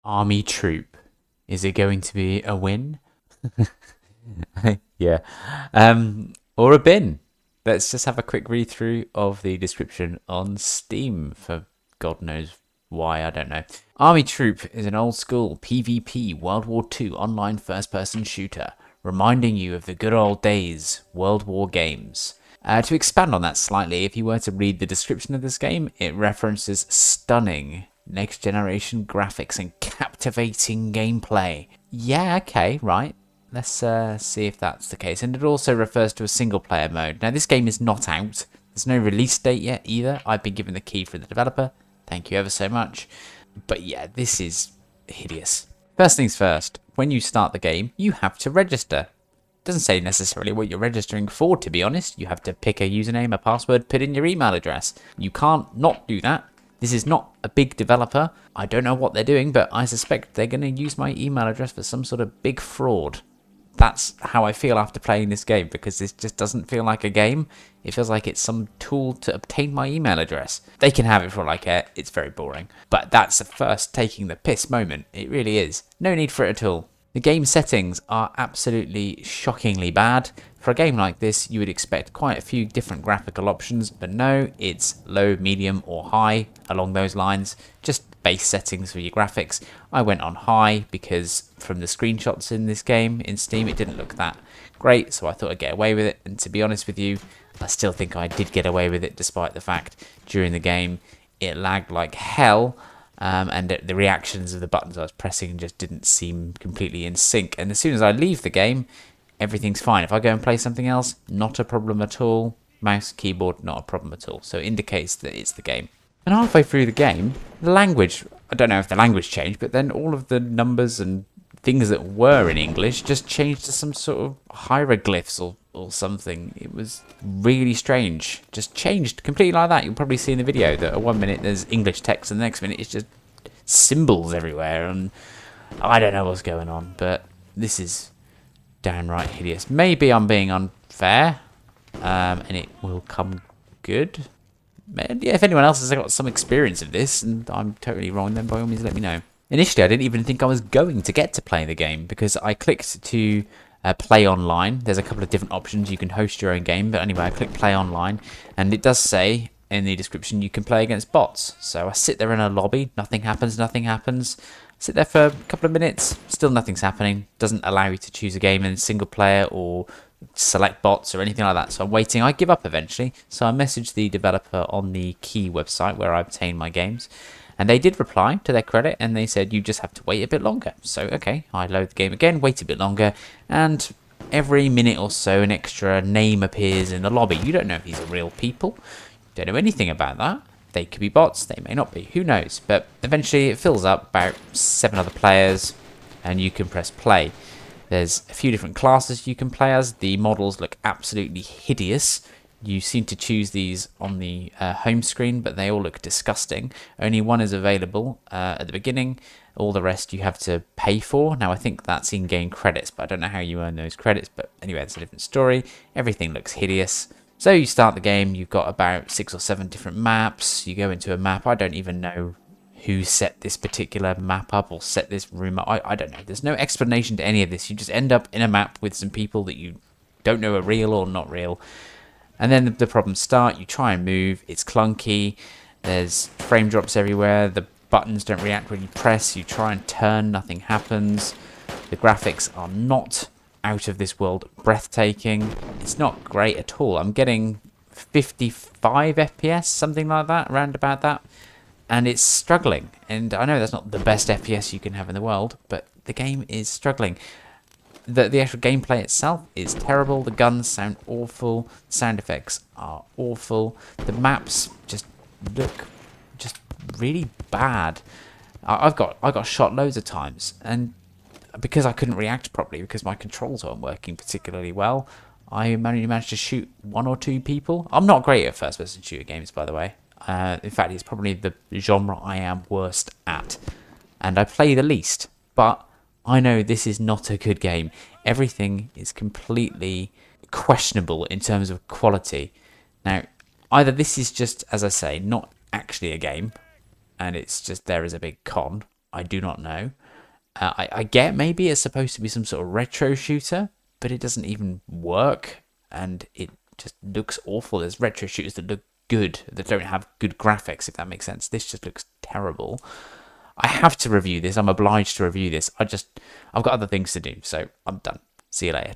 Army troop. Is it going to be a win? Yeah. Or a bin? Let's just have a quick read through of the description on Steam for God knows why, I don't know. Army Troop is an old school PvP World War II online first person shooter, reminding you of the good old days, World War games. To expand on that slightly, if you were to read the description of this game, it references stunning next generation graphics and captivating gameplay. Yeah, okay, right. Let's see if that's the case. And it also refers to a single player mode. Now, this game is not out. There's no release date yet either. I've been given the key from the developer. Thank you ever so much. But yeah, this is hideous. First things first, when you start the game, you have to register. Doesn't say necessarily what you're registering for, to be honest. You have to pick a username, a password, put in your email address. You can't not do that. This is not a big developer. I don't know what they're doing, but I suspect they're going to use my email address for some sort of big fraud. That's how I feel after playing this game, because this just doesn't feel like a game. It feels like it's some tool to obtain my email address. They can have it for all I care. It's very boring. But that's the first taking the piss moment. It really is. No need for it at all. The game settings are absolutely shockingly bad. For a game like this, you would expect quite a few different graphical options, but no, it's low, medium, or high along those lines. Just base settings for your graphics. I went on high because from the screenshots in this game in Steam, it didn't look that great, so I thought I'd get away with it. And to be honest with you, I still think I did get away with it, despite the fact during the game it lagged like hell. And the reactions of the buttons I was pressing just didn't seem completely in sync. And as soon as I leave the game, everything's fine. If I go and play something else, not a problem at all. Mouse, keyboard, not a problem at all. So it indicates that it's the game. And halfway through the game, the language, I don't know if the language changed, but then all of the numbers and things that were in English just changed to some sort of hieroglyphs or something. It was really strange. Just changed completely like that. You'll probably see in the video that at 1 minute there's English text and the next minute it's just symbols everywhere, and I don't know what's going on, but this is downright hideous. Maybe I'm being unfair, and it will come good. And yeah, if anyone else has got some experience of this and I'm totally wrong, then by all means let me know. Initially, I didn't even think I was going to get to play the game, because I clicked to play online. There's a couple of different options. You can host your own game, but anyway, I clicked play online, and it does say in the description you can play against bots. So I sit there in a lobby, nothing happens, nothing happens. Sit there for a couple of minutes, still nothing's happening. Doesn't allow you to choose a game in single player or select bots or anything like that. So I'm waiting. I give up eventually. So I messaged the developer on the Key website where I obtain my games. And they did reply, to their credit, and they said you just have to wait a bit longer. So, okay, I load the game again, wait a bit longer, and every minute or so an extra name appears in the lobby. You don't know if these are real people. You don't know anything about that. They could be bots, they may not be, who knows. But eventually it fills up, about 7 other players, and you can press play. There's a few different classes you can play as. The models look absolutely hideous. You seem to choose these on the home screen, but they all look disgusting. Only one is available at the beginning. All the rest you have to pay for. Now, I think that's in-game credits, but I don't know how you earn those credits. But anyway, it's a different story. Everything looks hideous. So you start the game. You've got about 6 or 7 different maps. You go into a map. I don't even know who set this particular map up or set this room up. I don't know. There's no explanation to any of this. You just end up in a map with some people that you don't know are real or not real. And then the problems start. You try and move. It's clunky. There's frame drops everywhere. The buttons don't react when you press. You try and turn. Nothing happens. The graphics are not out of this world breathtaking. It's not great at all. I'm getting 55 FPS, something like that, around about that. And it's struggling. And I know that's not the best FPS you can have in the world, but the game is struggling. The actual gameplay itself is terrible. The guns sound awful. The sound effects are awful. The maps just look just really bad. I got shot loads of times, and because I couldn't react properly, because my controls weren't working particularly well, I only managed to shoot 1 or 2 people. I'm not great at first-person shooter games, by the way. In fact, it's probably the genre I am worst at, and I play the least. But I know this is not a good game. Everything is completely questionable in terms of quality. Now, either this is just, as I say, not actually a game, and it's just there as a big con, I do not know. I get maybe it's supposed to be some sort of retro shooter, but it doesn't even work, and it just looks awful. There's retro shooters that look good, that don't have good graphics, if that makes sense. This just looks terrible. I have to review this. I'm obliged to review this. I've got other things to do, so I'm done. See you later.